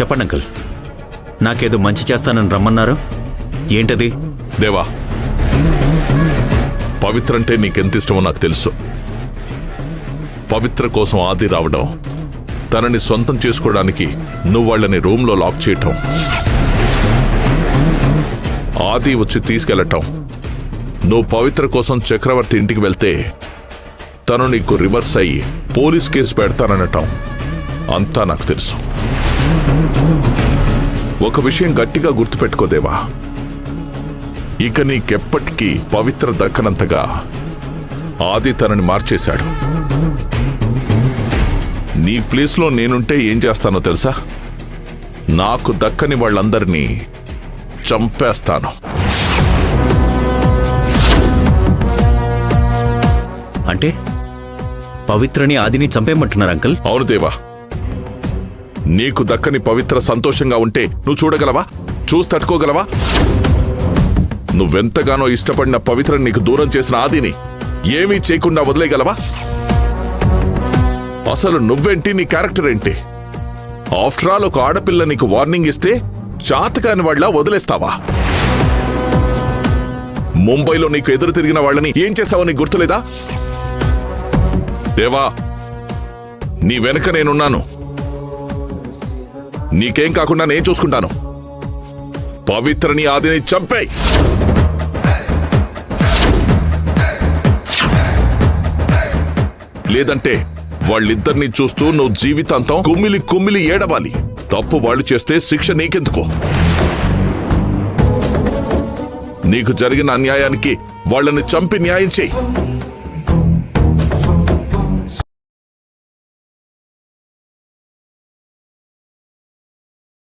చెప్పండి అంకుల్, నాకేదో మంచి చేస్తానని రమ్మన్నారు, ఏంటది? దేవా, పవిత్ర అంటే నీకెంత ఇష్టమో నాకు తెలుసు. పవిత్ర కోసం ఆది రావడం, తనని సొంతం చేసుకోవడానికి నువ్వు వాళ్ళని రూమ్లో లాక్ చేయటం, ఆది వచ్చి తీసుకెళ్లటం, నువ్వు పవిత్ర కోసం చక్రవర్తి ఇంటికి వెళ్తే తను నీకు రివర్స్ అయ్యి పోలీస్ కేసు పెడతాననటం అంతా నాకు తెలుసు. ఒక విషయం గట్టిగా గుర్తుపెట్టుకోదేవా, ఇక నీకెప్పటికీ పవిత్ర దక్కనంతగా ఆది తనని మార్చేశాడు. నీ ప్లేస్లో నేనుంటే ఏం చేస్తానో తెలుసా? నాకు దక్కని వాళ్ళందరినీ చంపేస్తాను. అంటే పవిత్రని ఆదిని చంపేయమంటున్నారు అంకుల్? అవును దేవా, నీకు దక్కని పవిత్ర సంతోషంగా ఉంటే నువ్వు చూడగలవా? చూసి తట్టుకోగలవా? నువ్వెంతగానో ఇష్టపడిన పవిత్రని నీకు దూరం చేసిన ఆదిని ఏమీ చేయకుండా వదిలేయగలవా? అసలు నువ్వేంటి, నీ క్యారెక్టర్ ఏంటి? ఆఫ్టర్ ఆల్ ఒక ఆడపిల్ల నీకు వార్నింగ్ ఇస్తే చాతకాని వాళ్ళ వదిలేస్తావా? ముంబైలో నీకు ఎదురు తిరిగిన వాళ్ళని ఏం చేశావో నీకు గుర్తులేదా? దేవా, నీ వెనుక నేనున్నాను. నీకేం కాకుండా నేను చూసుకుంటాను. పవిత్రని ఆదిని చంపేయ్. లేదంటే వాళ్ళిద్దరినీ చూస్తూ నువ్వు జీవితాంతం కుమ్మిలి కుమ్మిలి ఏడవాలి. తప్పు వాళ్ళు చేస్తే శిక్ష నీకెందుకు? నీకు జరిగిన అన్యాయానికి వాళ్ళని చంపి న్యాయం చేయి.